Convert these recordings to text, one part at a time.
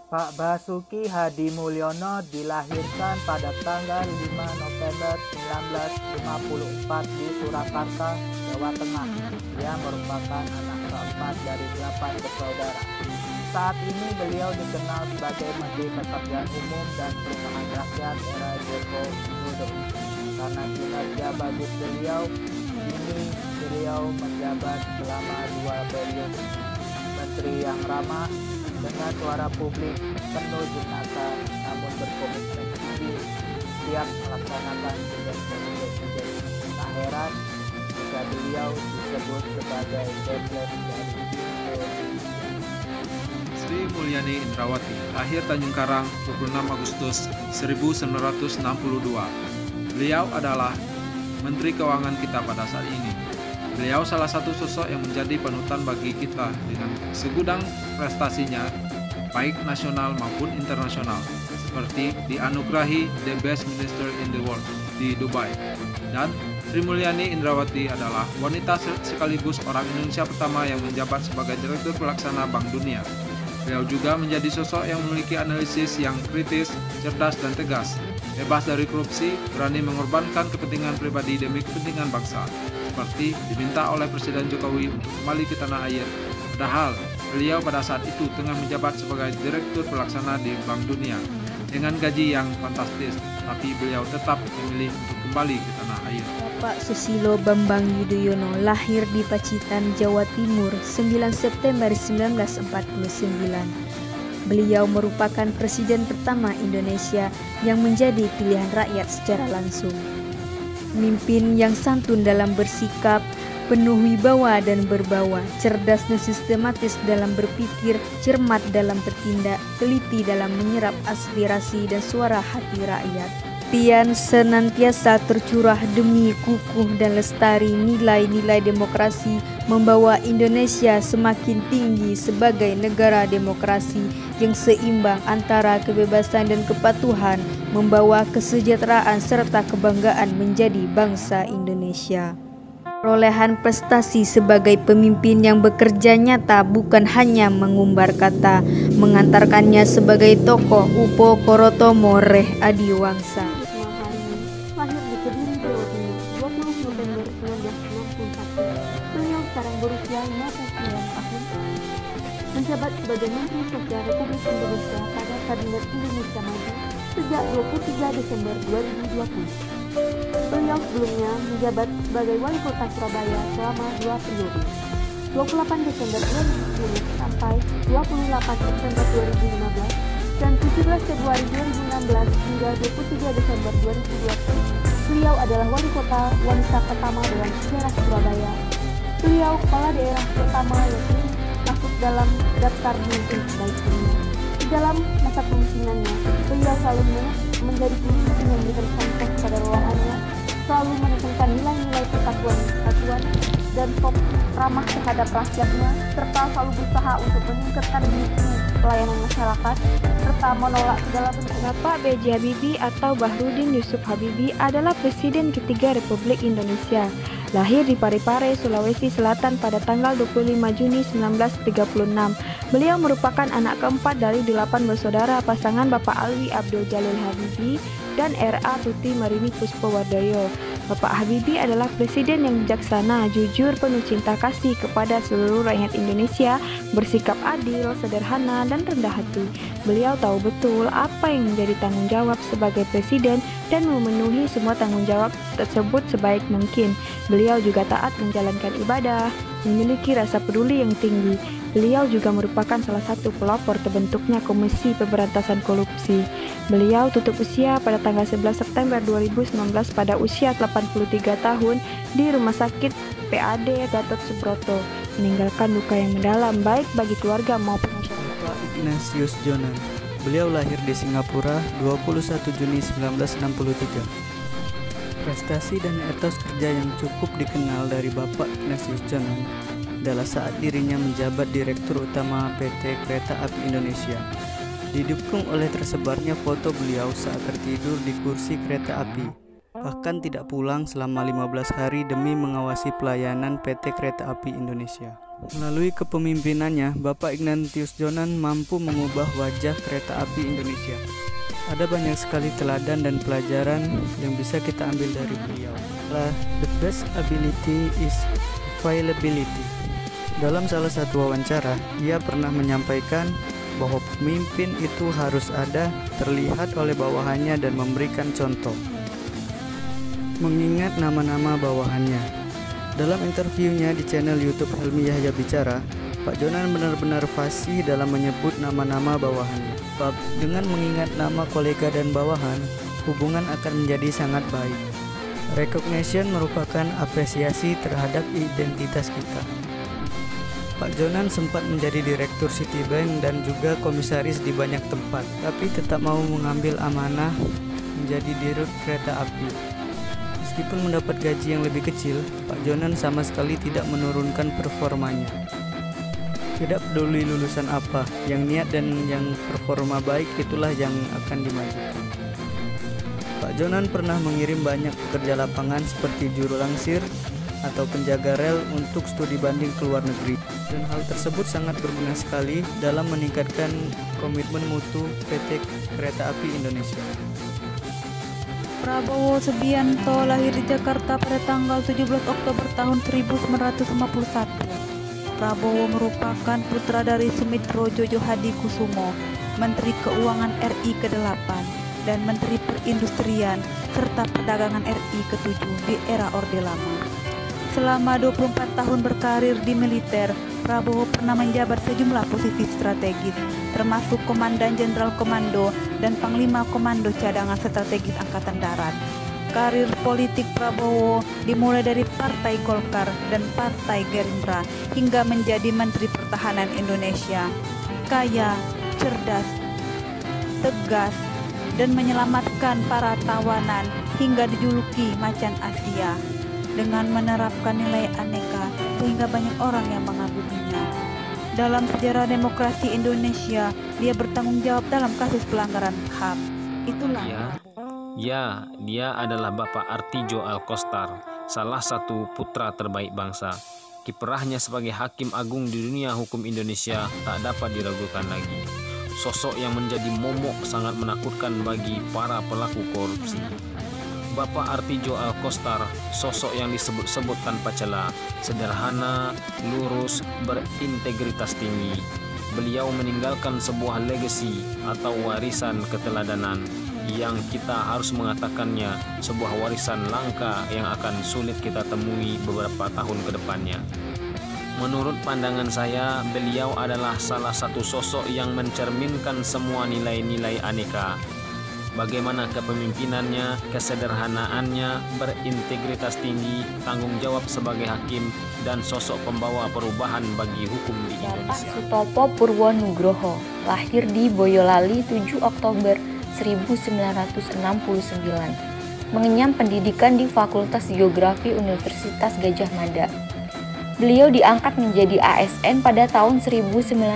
Pak Basuki Hadi Mulyono dilahirkan pada tanggal 5 November 1954 di Surakarta, Jawa Tengah. Dia merupakan anak keempat dari 8 bersaudara. Saat ini beliau dikenal sebagai Menteri Pekerjaan Umum dan Perumahan Rakyat era Joko Widodo. Karena kinerja bagus beliau, ini beliau menjabat selama 2 periode. Menteri yang ramah, dengan suara publik penuh jenaka namun berkomitmen tinggi, siap melaksanakan tugas presiden. Tak heran jika beliau disebut sebagai Deplet dari Indonesia. Sri Mulyani Indrawati, lahir Tanjung Karang 26 Agustus 1962. Beliau adalah Menteri Keuangan kita pada saat ini. Beliau salah satu sosok yang menjadi panutan bagi kita dengan segudang prestasinya, baik nasional maupun internasional, seperti dianugerahi The Best Minister in the World di Dubai. Dan Sri Mulyani Indrawati adalah wanita sekaligus orang Indonesia pertama yang menjabat sebagai Direktur Pelaksana Bank Dunia. Beliau juga menjadi sosok yang memiliki analisis yang kritis, cerdas, dan tegas, bebas dari korupsi, berani mengorbankan kepentingan pribadi demi kepentingan bangsa, seperti diminta oleh Presiden Jokowi untuk kembali ke tanah air. Padahal beliau pada saat itu tengah menjabat sebagai Direktur Pelaksana di Bank Dunia dengan gaji yang fantastis, tapi beliau tetap memilih untuk kembali ke tanah air. Bapak Susilo Bambang Yudhoyono lahir di Pacitan, Jawa Timur, 9 September 1949. Beliau merupakan presiden pertama Indonesia yang menjadi pilihan rakyat secara langsung. Pemimpin yang santun dalam bersikap, penuh wibawa dan berbawa, cerdas dan sistematis dalam berpikir, cermat dalam bertindak, teliti dalam menyerap aspirasi dan suara hati rakyat. Pian senantiasa tercurah demi kukuh dan lestari nilai-nilai demokrasi, membawa Indonesia semakin tinggi sebagai negara demokrasi yang seimbang antara kebebasan dan kepatuhan, membawa kesejahteraan serta kebanggaan menjadi bangsa Indonesia. Perolehan prestasi sebagai pemimpin yang bekerja nyata bukan hanya mengumbar kata, mengantarkannya sebagai tokoh Upo Korotomo Reh Adiwangsa. Lahir di Kediri, Jawa Timur, 20 November 1961. Beliau sekarang berusia 59 tahun. Menjabat sebagai Menteri Sosial Republik Indonesia pada Kabinet Indonesia Maju sejak 23 Desember 2020. Beliau sebelumnya menjabat sebagai Wali Kota Surabaya selama 2 periode, 28 Desember 2010 sampai 28 September 2015 dan 17 Februari 2016 hingga 23 Desember 2020. Beliau adalah Wali Kota wanita pertama dalam sejarah Surabaya. Beliau kepala daerah pertama yang masuk dalam daftar pemimpin terbaik dunia. Di dalam masa kepemimpinannya, beliau selalu menjadi pemimpin yang memberikan contoh pada bawahannya, selalu menekankan nilai-nilai persatuan dan ramah terhadap rakyatnya, serta selalu berusaha untuk meningkatkan mutu pelayanan masyarakat, serta menolak segala bentuk. Bapak B.J. Habibie atau Bahrudin Yusuf Habibie adalah Presiden ketiga Republik Indonesia. Lahir di Parepare, Sulawesi Selatan pada tanggal 25 Juni 1936. Beliau merupakan anak keempat dari 8 bersaudara pasangan Bapak Alwi Abdul Jalil Habibie dan R.A. Tuti Marini Puspowardoyo. Bapak Habibie adalah presiden yang bijaksana, jujur, penuh cinta kasih kepada seluruh rakyat Indonesia, bersikap adil, sederhana, dan rendah hati. Beliau tahu betul apa yang menjadi tanggung jawab sebagai presiden dan memenuhi semua tanggung jawab tersebut sebaik mungkin. Beliau juga taat menjalankan ibadah, memiliki rasa peduli yang tinggi. Beliau juga merupakan salah satu pelopor terbentuknya Komisi Pemberantasan Korupsi. Beliau tutup usia pada tanggal 11 September 2019 pada usia 83 tahun di Rumah Sakit PAD Gatot Subroto, meninggalkan duka yang mendalam baik bagi keluarga maupun masyarakat. Bapak Ignatius Jonan, beliau lahir di Singapura 21 Juni 1963. Prestasi dan etos kerja yang cukup dikenal dari Bapak Ignatius Jonan adalah saat dirinya menjabat Direktur Utama PT Kereta Api Indonesia. Didukung oleh tersebarnya foto beliau saat tertidur di kursi kereta api, bahkan tidak pulang selama 15 hari demi mengawasi pelayanan PT Kereta Api Indonesia. Melalui kepemimpinannya, Bapak Ignatius Jonan mampu mengubah wajah kereta api Indonesia. Ada banyak sekali teladan dan pelajaran yang bisa kita ambil dari beliau. The best ability is availability. Dalam salah satu wawancara, ia pernah menyampaikan bahwa pemimpin itu harus ada, terlihat oleh bawahannya dan memberikan contoh. Mengingat nama-nama bawahannya. Dalam interviewnya di channel YouTube Helmi Yahya Bicara, Pak Jonan benar-benar fasih dalam menyebut nama-nama bawahannya. Sebab dengan mengingat nama kolega dan bawahan, hubungan akan menjadi sangat baik. Recognition merupakan apresiasi terhadap identitas kita. Pak Jonan sempat menjadi direktur Citibank dan juga komisaris di banyak tempat, tapi tetap mau mengambil amanah menjadi dirut kereta api. Meskipun mendapat gaji yang lebih kecil, Pak Jonan sama sekali tidak menurunkan performanya. Tidak peduli lulusan apa, yang niat dan yang performa baik itulah yang akan dimajukan. Pak Jonan pernah mengirim banyak pekerja lapangan seperti juru langsir atau penjaga rel untuk studi banding ke luar negeri. Dan hal tersebut sangat berguna sekali dalam meningkatkan komitmen mutu PT Kereta Api Indonesia. Prabowo Subianto lahir di Jakarta pada tanggal 17 Oktober tahun 1951. Prabowo merupakan putra dari Sumitro Jojo Hadikusumo, Menteri Keuangan RI ke-8 dan Menteri Perindustrian serta Perdagangan RI ke-7 di era Orde Lama. Selama 24 tahun berkarir di militer, Prabowo pernah menjabat sejumlah posisi strategis, termasuk Komandan Jenderal Komando dan Panglima Komando Cadangan Strategis Angkatan Darat. Karir politik Prabowo dimulai dari Partai Golkar dan Partai Gerindra hingga menjadi Menteri Pertahanan Indonesia. Kaya, cerdas, tegas, dan menyelamatkan para tawanan hingga dijuluki Macan Asia. Dengan menerapkan nilai aneka sehingga banyak orang yang mengaguminya. Dalam sejarah demokrasi Indonesia, dia bertanggung jawab dalam kasus pelanggaran HAM. Itulah dia adalah Bapak Artijo Alkostar, salah satu putra terbaik bangsa. Kiprahnya sebagai Hakim Agung di dunia hukum Indonesia tak dapat diragukan lagi. Sosok yang menjadi momok sangat menakutkan bagi para pelaku korupsi. Bapak Artijo Alkostar, sosok yang disebut-sebut tanpa celah, sederhana, lurus, berintegritas tinggi. Beliau meninggalkan sebuah legacy atau warisan keteladanan yang kita harus mengatakannya sebuah warisan langka yang akan sulit kita temui beberapa tahun ke depannya. Menurut pandangan saya, beliau adalah salah satu sosok yang mencerminkan semua nilai-nilai aneka. Bagaimana kepemimpinannya, kesederhanaannya, berintegritas tinggi, tanggung jawab sebagai hakim, dan sosok pembawa perubahan bagi hukum di Indonesia. Bapak Sutopo Purwonugroho lahir di Boyolali 7 Oktober 1969. Mengenyam pendidikan di Fakultas Geografi Universitas Gadjah Mada. Beliau diangkat menjadi ASN pada tahun 1994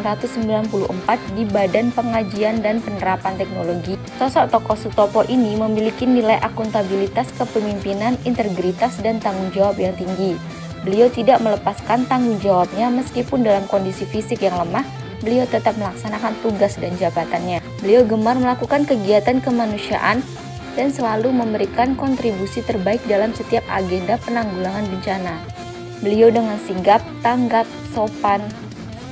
di Badan Pengajian dan Penerapan Teknologi. Sosok tokoh Sutopo ini memiliki nilai akuntabilitas kepemimpinan, integritas, dan tanggung jawab yang tinggi. Beliau tidak melepaskan tanggung jawabnya meskipun dalam kondisi fisik yang lemah, beliau tetap melaksanakan tugas dan jabatannya. Beliau gemar melakukan kegiatan kemanusiaan dan selalu memberikan kontribusi terbaik dalam setiap agenda penanggulangan bencana. Beliau dengan sigap, tanggap, sopan,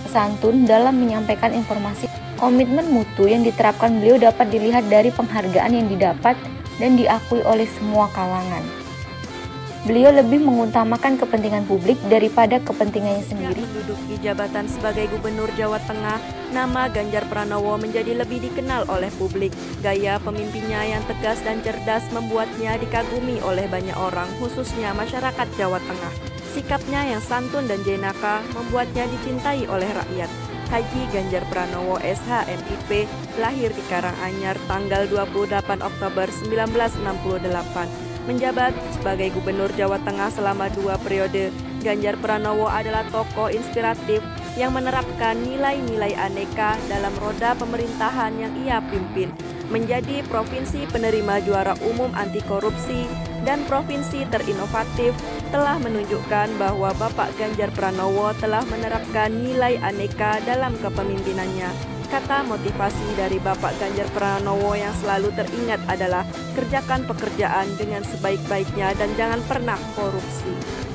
santun dalam menyampaikan informasi. Komitmen mutu yang diterapkan beliau dapat dilihat dari penghargaan yang didapat dan diakui oleh semua kalangan. Beliau lebih mengutamakan kepentingan publik daripada kepentingannya sendiri. Menduduki jabatan sebagai Gubernur Jawa Tengah, nama Ganjar Pranowo menjadi lebih dikenal oleh publik. Gaya pemimpinnya yang tegas dan cerdas membuatnya dikagumi oleh banyak orang, khususnya masyarakat Jawa Tengah. Sikapnya yang santun dan jenaka membuatnya dicintai oleh rakyat. Haji Ganjar Pranowo SH MIP lahir di Karanganyar tanggal 28 Oktober 1968. Menjabat sebagai Gubernur Jawa Tengah selama 2 periode, Ganjar Pranowo adalah tokoh inspiratif yang menerapkan nilai-nilai aneka dalam roda pemerintahan yang ia pimpin. Menjadi provinsi penerima juara umum anti korupsi dan provinsi terinovatif telah menunjukkan bahwa Bapak Ganjar Pranowo telah menerapkan nilai aneka dalam kepemimpinannya. Kata motivasi dari Bapak Ganjar Pranowo yang selalu teringat adalah kerjakan pekerjaan dengan sebaik-baiknya dan jangan pernah korupsi.